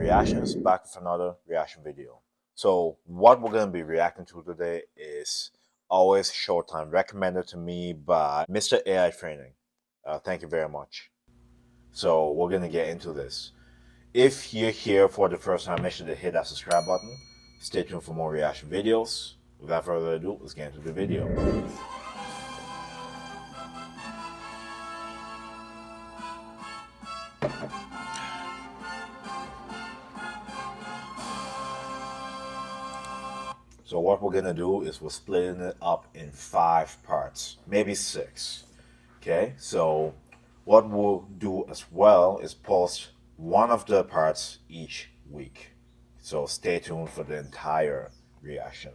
Reactions, back with another reaction video. So what we're going to be reacting to today is Always Showtime, recommended to me by Mr. AI Training. Thank you very much. So we're going to get into this. If you're here for the first time, make sure to hit that subscribe button. Stay tuned for more reaction videos. Without further ado, let's get into the video. So what we're gonna do is we're splitting it up in 5 parts, maybe 6. Okay, so what we'll do as well is post one of the parts each week. So stay tuned for the entire reaction.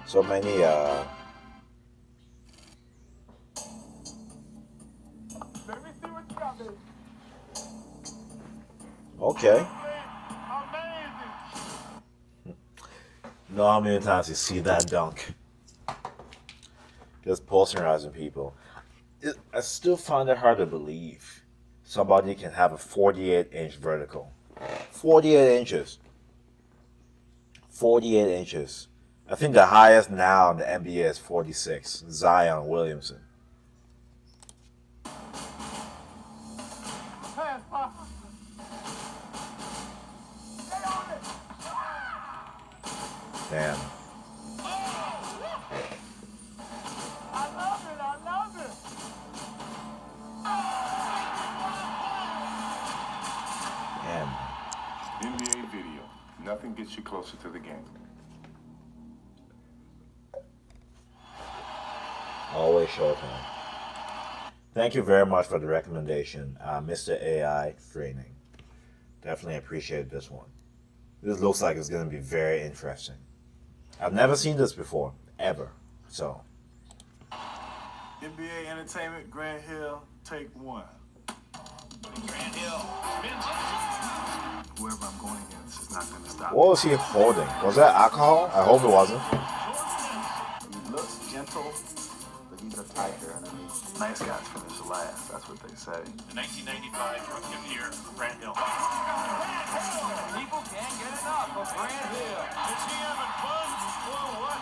So many Let me see what you got, baby. okay. Amazing. Know how many times you see that dunk? Just posterizing people. I still find it hard to believe somebody can have a 48-inch vertical. 48 inches. 48 inches. I think the highest now in the NBA is 46. Zion Williamson. Pass, Pop. Stay on it. Damn. I love it. I love it. Damn. NBA video. Nothing gets you closer to the game. Always Showtime. Thank you very much for the recommendation, Mr. AI Training. Definitely appreciate this one. This looks like it's going to be very interesting. I've never seen this before, ever. So, NBA Entertainment, Grant Hill, take 1. Grant Hill spins it. Whoever I'm going against is not going to stop. what was he holding? Was that alcohol? I hope it wasn't. He looks gentle, but he's a tiger underneath. Nice guys finish last. That's what they say. The 1995 Rookie of the Year, Grant Hill. People can't get enough of Grant Hill. Is he having fun or what?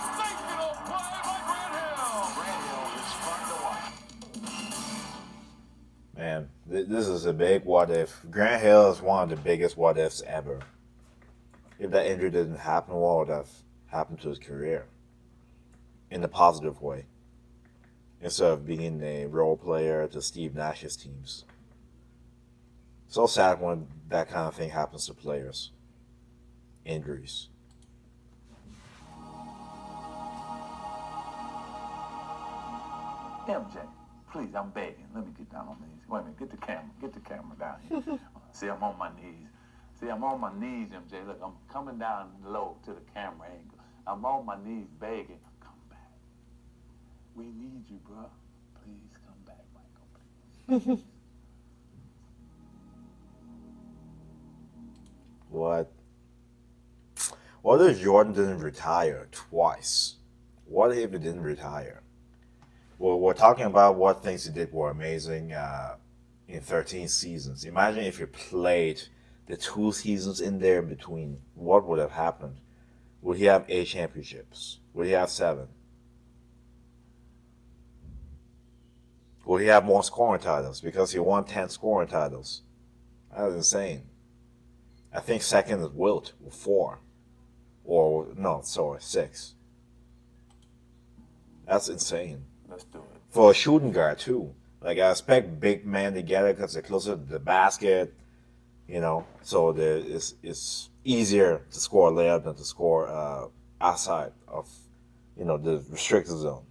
Sensational play by Grant Hill. Grant Hill is fun to watch. Man, this is a big what if. Grant Hill is one of the biggest what ifs ever. If that injury didn't happen, what would have happened to his career? In a positive way. Instead of being a role player to Steve Nash's teams. So sad when that kind of thing happens to players. Injuries. MJ, please, I'm begging. Let me get down on these. Wait a minute, get the camera. Get the camera down here. See, I'm on my knees. See, I'm on my knees, MJ. Look, I'm coming down low to the camera angle. I'm on my knees begging. Come back. We need you, bro. Please come back, Michael. Please. What? What if Jordan didn't retire twice? What if he didn't retire? Well, we're talking about what things he did were amazing in 13 seasons. Imagine if he played the 2 seasons in there between. What would have happened? Would he have 8 championships? Would he have 7? Would he have more scoring titles? Because he won 10 scoring titles. That was insane. I think second is Wilt with 4. Or, no, sorry, 6. That's insane. Let's do it. For a shooting guard, too. Like, I expect big men together because they're closer to the basket, you know, so it's easier to score a layup than to score outside of, you know, the restricted zone.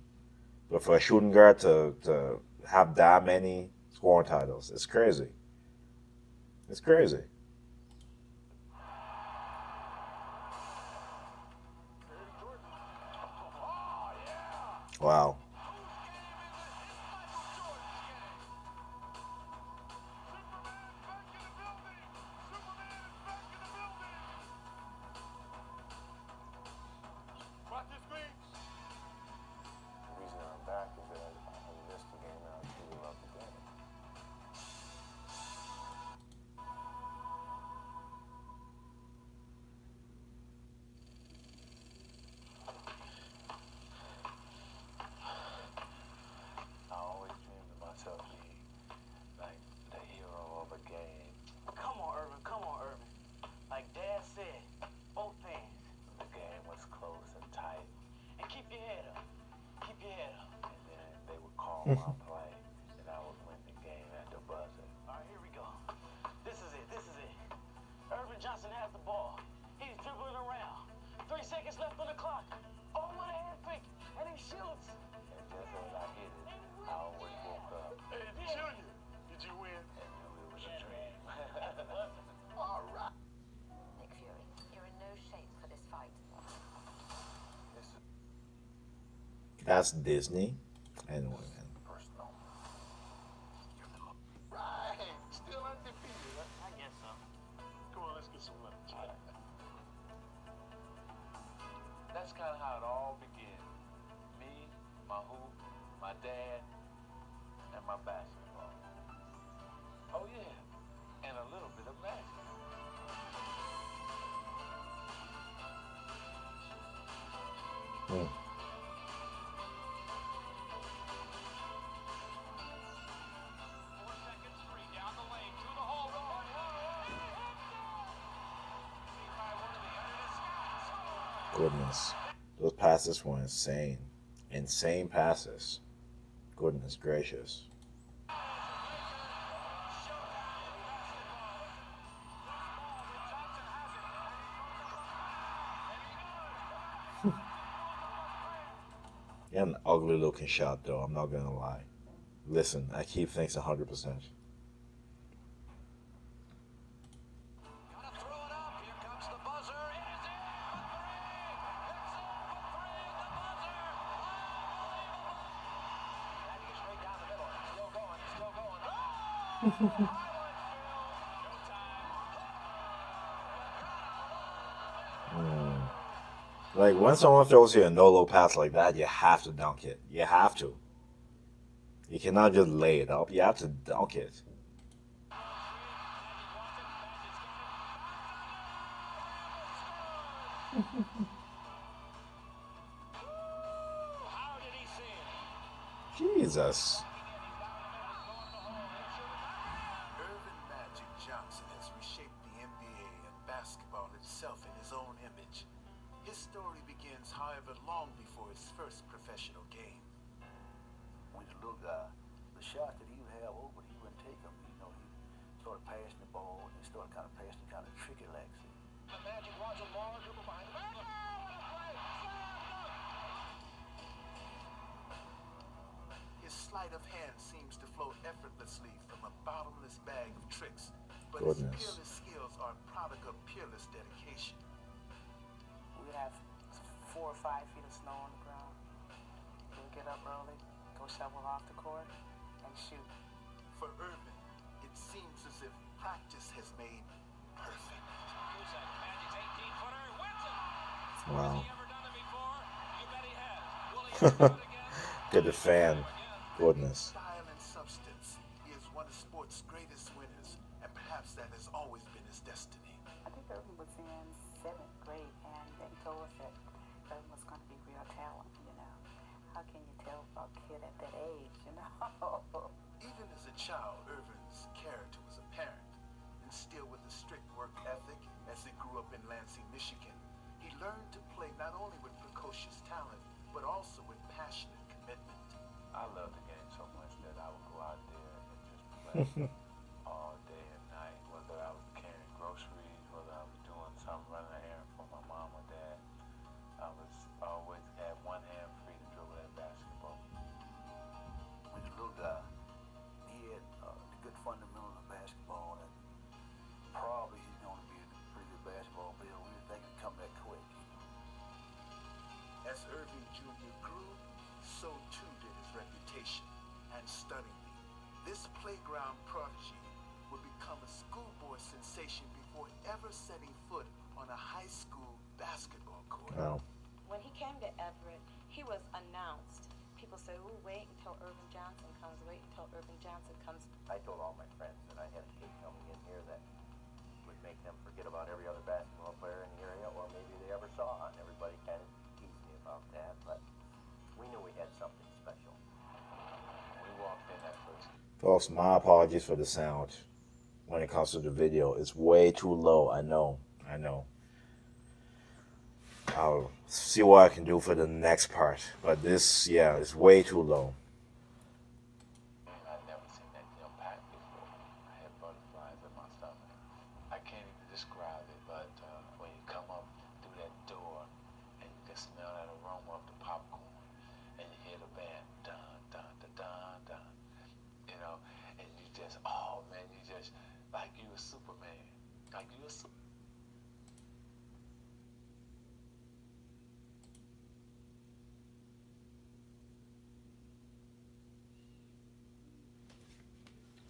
But for a shooting guard to have that many scoring titles, it's crazy. It's crazy. Wow. Watch the screen. The reason I'm back is that I missed the game and I truly love the game. I always dreamed of myself being like the hero of a game. Come on, Irvin. Like Dad said, both hands. The game was close and tight, And keep your head up. Keep your head up. and then they would call my play, and I would win the game at the buzzer. All right, here we go. This is it. Irvin Johnson has the ball. He's dribbling around. 3 seconds left on the clock. Oh, what a hand fake. And he shoots. And just as I hit it, I always woke up Hey, Junior, did you win? and knew it was a dream. All right. Nick Fury, you're in no shape for this fight. This is That's Disney. Anyway, man. personal. Right. Still undefeated, huh? I guess so. Come on, let's get some lunch. That's kind of how it all began. Me, my hoop, my dad, and my basketball. Oh yeah, and a little bit of magic. Hmm. 4 seconds free down the lane through the hole. Goodness. Those passes were insane. Insane passes. Goodness gracious. Yeah, an ugly looking shot though, I'm not gonna lie. Listen, I keep things 100%. Gotta throw it up. Here comes the buzzer. It is in. It's straight down the middle. Still going. Like when someone throws you a no-low pass like that, you have to dunk it. You have to. You cannot just lay it up. You have to dunk it. How did he see it? Jesus. Irvin Magic Johnson has reshaped the NBA and basketball itself in his own image. His story begins, however, long before his first professional game. When he's a little guy, the shot that he would have over, he wouldn't take them. You know, he started passing the ball and he started kind of passing kind of tricky like. The Magic wants a long dribble behind the back. His sleight of hand seems to flow effortlessly from a bottomless bag of tricks, but Goodness. his peerless skills are a product of peerless dedication. We would have 4 or 5 feet of snow on the ground. We'll get up early, go shovel off the court, and shoot. For Irvin, it seems as if practice has made perfect. Here's that Magic's 18-footer. Wins it. Wow. Has he ever done it before? You bet he has. Will he ever do it again? Good to fan. Goodness. Style and substance, he is one of sport's greatest winners, and perhaps that has always been his destiny. I think Irvin was in 7th grade, and they told us that Irvin was going to be real talent, you know. How can you tell a kid at that age, you know? Even as a child, Irvin's character was apparent, instilled with a strict work ethic as he grew up in Lansing, Michigan. He learned to play not only with precocious talent, but also with passionate commitment. I love the game so much that I would go out there and just play all day and night, whether I was carrying groceries, whether I was doing something, running an errand for my mom or dad. I was always had one hand free to dribble that basketball. When he's a little guy, he had the good fundamentals of basketball, and probably he's going to be a pretty good basketball player. We didn't think he'd come that quick. As Irving Jr. grew, so too did his reputation. And stunningly, this playground prodigy would become a schoolboy sensation before ever setting foot on a high school basketball court. Oh. When he came to Everett, he was announced. People say, "Ooh, wait until Irvin Johnson comes. Wait until Irvin Johnson comes." I told all my friends that I had a kid coming in here that would make them forget about every other basketball player in the area, or maybe they ever saw, and everybody kind of teased me about that, but we knew we had something special. We walked in that first. Folks, my apologies for the sound when it comes to the video. It's way too low. I know. I'll see what I can do for the next part. But this, yeah, it's way too low. I'd never seen that impact before. I had butterflies in my stomach. I can't even describe it, but when you come up through that door and you can smell that aroma of the popcorn and you hear the band, dun, dun, dun, dun, dun, you know, and you just, oh man, you just, like you a Superman. Like you a Superman.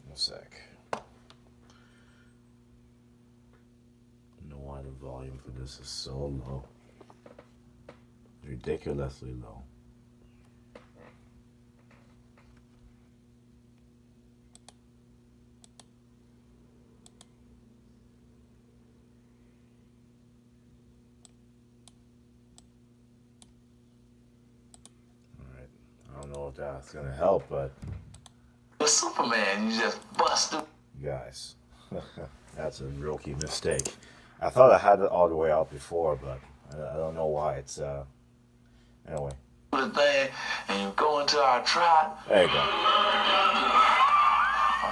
One sec. I don't know why the volume for this is so low. Ridiculously low. Alright. I don't know if that's gonna help, but A Superman, you just bust through. guys, that's a rookie mistake. I thought I had it all the way out before, but I don't know why. It's anyway. The thing, and you go into our trot. There you go.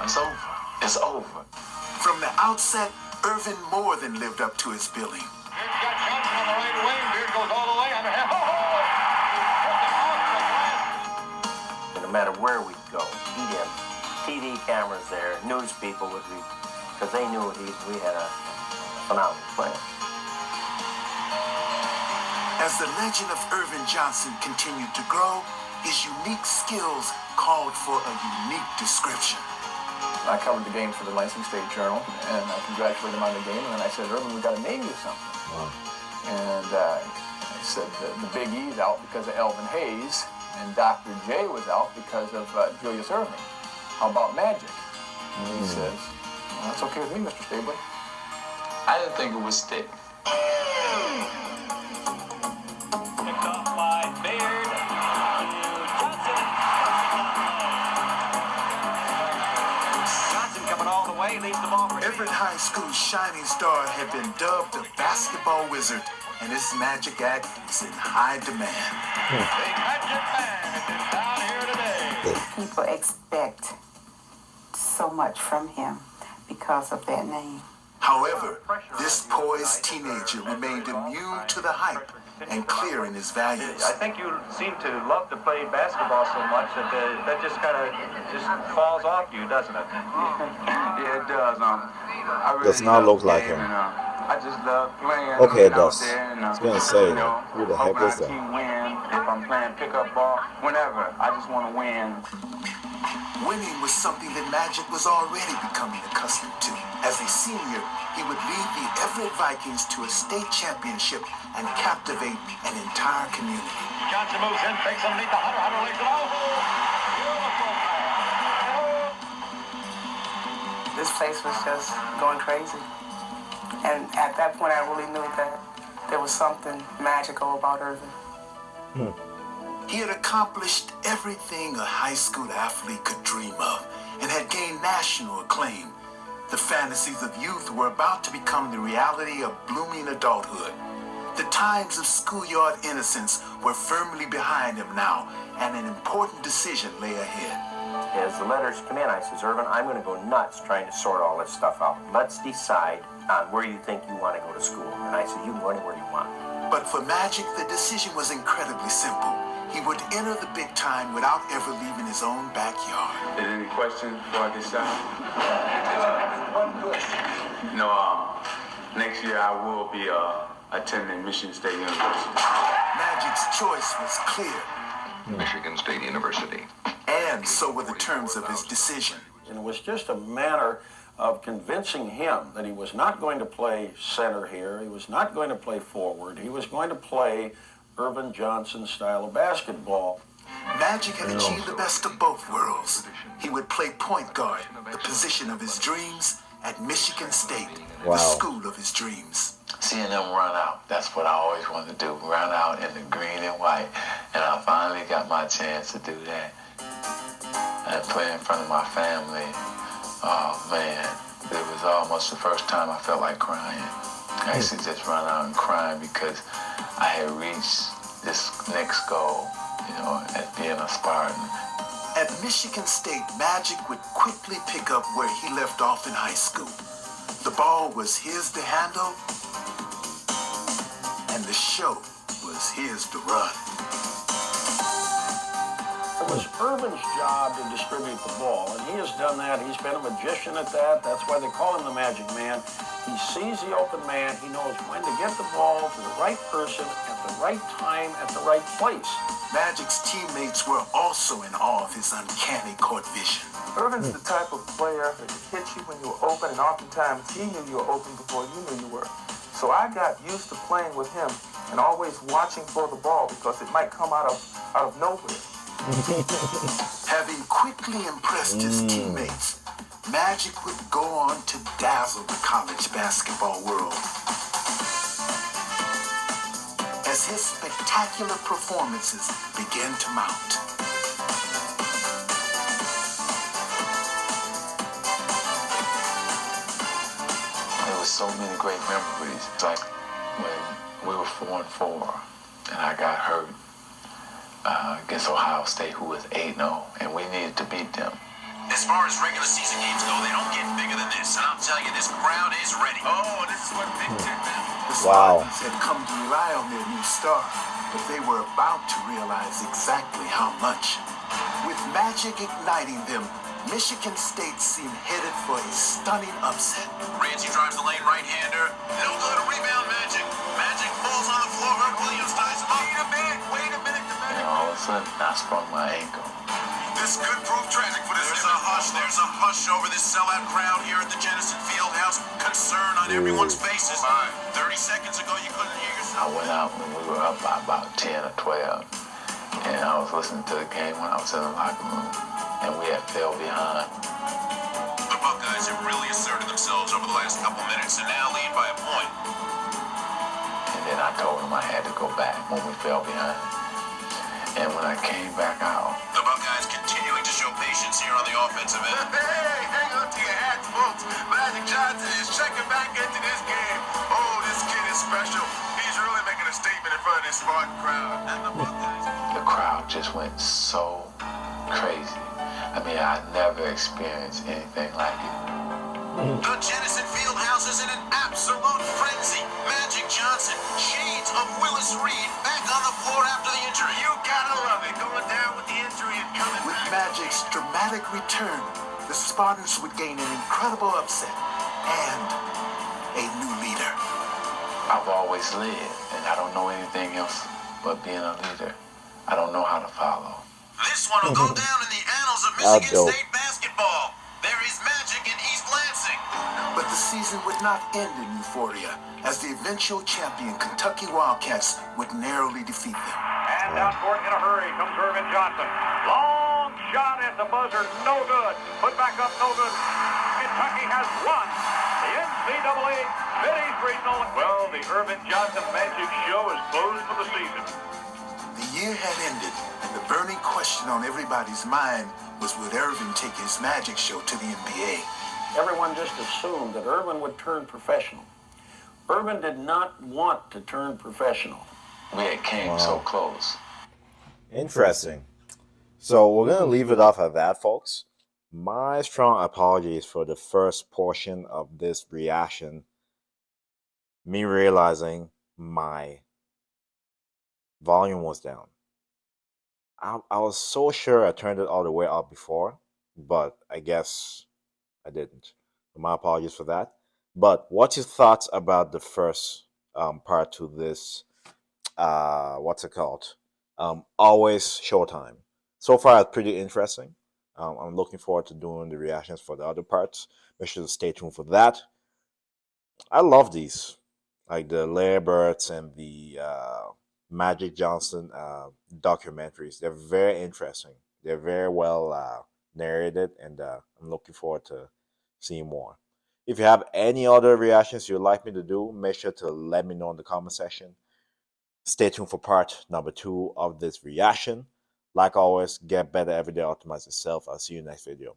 It's over. It's over. From the outset, Irvin more than lived up to his billing. Beard's got Johnson on the right wing. Beard goes all the way on the half. And no matter where we go, he'd have TV cameras there, news people would read, because they knew we had a phenomenal player. As the legend of Irvin Johnson continued to grow, his unique skills called for a unique description. I covered the game for the Lansing State Journal, and I congratulated him on the game, and then I said, "Irvin, we got to name you something." Wow. And I said the Big E's out because of Elvin Hayes, and Dr. J was out because of Julius Erving. How about Magic? And he says, "Well, that's okay with me, Mr. Stabler." I didn't think it would stick. Picked off by Beard. Johnson. Johnson coming all the way, leaves the ball for Everett High School's shining star had been dubbed the basketball wizard, and his magic act is in high demand. the Magic Man is down here today. People expect so much from him because of that name. However, this poised teenager remained immune to the hype and clear in his values. I think you seem to love to play basketball so much that that just kind of just falls off you, doesn't it? Yeah, it does. I really Does not love look like the game, him. and, I just love playing. Okay, it out does. there and, I was gonna say, you know, who the heck hoping is our that? team win. If I'm playing pickup ball, whenever, I just want to win. Winning was something that Magic was already becoming accustomed to. As a senior, he would lead the Everett Vikings to a state championship and captivate an entire community. Johnson moves in, takes underneath the Hunter. Hunter lays it over. Beautiful. This place was just going crazy. And at that point, I really knew that there was something magical about Irvin. He had accomplished everything a high school athlete could dream of and had gained national acclaim. The fantasies of youth were about to become the reality of blooming adulthood. The times of schoolyard innocence were firmly behind him now, and an important decision lay ahead. As the letters come in, I says, "Irvin, I'm going to go nuts trying to sort all this stuff out. Let's decide on where you think you want to go to school." And I said, "You can go anywhere you want." But for Magic, the decision was incredibly simple. He would enter the big time without ever leaving his own backyard. Is there any questions before I get started? One question. Next year I will be attending Michigan State University. Magic's choice was clear. Michigan State University. And so were the terms of his decision. And it was just a matter of convincing him that he was not going to play center here, he was not going to play forward, he was going to play Irvin Johnson's style of basketball. Magic had achieved the best of both worlds. He would play point guard, the position of his dreams, at Michigan State, the school of his dreams. Seeing them run out, that's what I always wanted to do, run out in the green and white. And I finally got my chance to do that. And play in front of my family, oh man, it was almost the first time I felt like crying. I used to just run out and crying because I had reached this next goal, you know, as being a Spartan. At Michigan State, Magic would quickly pick up where he left off in high school. The ball was his to handle, and the show was his to run. It was Irvin's job to distribute the ball, and he has done that. He's been a magician at that. That's why they call him the Magic Man. He sees the open man. He knows when to get the ball to the right person at the right time at the right place. Magic's teammates were also in awe of his uncanny court vision. Irvin's the type of player that could hit you when you were open, and oftentimes he knew you were open before you knew you were. So I got used to playing with him and always watching for the ball because it might come out of nowhere. Having quickly impressed his teammates, Magic would go on to dazzle the college basketball world. As his spectacular performances began to mount. There was so many great memories. It's like when we were 4-4 and I got hurt against Ohio State, who was 8-0, and we needed to beat them. As far as regular season games go, they don't get bigger than this. And I'm telling you, this crowd is ready. Oh, this is what Big Ten meant. The Spartans had come to rely on their new star, but they were about to realize exactly how much. With Magic igniting them, Michigan State seemed headed for a stunning upset. Ramsey drives the lane right-hander. No good. Rebound, Magic. Magic falls on the floor. Herb Williams ties him up. Wait a minute. And all of a sudden, I sprung my ankle. This could prove tragic for this. There's a hush over this sellout crowd here at the Genesis Fieldhouse. Concern on everyone's faces. 30 seconds ago, you couldn't hear yourself. I went out when we were up by about 10 or 12. And I was listening to the game when I was in the locker room. And we had fell behind. The Buckeyes have really asserted themselves over the last couple minutes and now lead by a point. And then I told them I had to go back when we fell behind. And when I came back out, the Buckeyes continuing to show patience here on the offensive end. Hey, hang on to your hats, folks. Magic Johnson is checking back into this game. Oh, this kid is special. He's really making a statement in front of this Spartan crowd. And the Buckeyes... The crowd just went so crazy. I mean, I never experienced anything like it. The Genesis Fieldhouse is in an absolute frenzy. Magic Johnson, shades of Willis Reed, back on the floor after the injury. You gotta love it, going down with the injury and coming with back. With Magic's dramatic return, the Spartans would gain an incredible upset and a new leader. I've always led, and I don't know anything else but being a leader. I don't know how to follow. This one will go down in the annals of Michigan State basketball. There is Magic in East Lansing. But the season would not end in euphoria, as the eventual champion Kentucky Wildcats would narrowly defeat them. And down court in a hurry comes Irvin Johnson. Long shot at the buzzer, no good. Put back up, no good. Kentucky has won the NCAA Big East Regional. Well, the Irvin Johnson Magic Show is closed for the season. The year had ended, and the burning question on everybody's mind was, would Irvin take his Magic Show to the NBA? Everyone just assumed that Irvin would turn professional. Irvin did not want to turn professional. We had came so close. Interesting. So we're going to leave it off at that, folks. My strong apologies for the first portion of this reaction. Me realizing my volume was down. I was so sure I turned it all the way up before, but I guess I didn't. So my apologies for that. But what's your thoughts about the first part to this, what's it called? Always Showtime. So far, it's pretty interesting. I'm looking forward to doing the reactions for the other parts. Make sure to stay tuned for that. I love these, like the Birds and the Magic Johnson documentaries. They're very interesting. They're very well narrated, and I'm looking forward to seeing more. If you have any other reactions you'd like me to do, make sure to let me know in the comment section. Stay tuned for part number 2 of this reaction. Like always, get better every day, optimize yourself. I'll see you next video.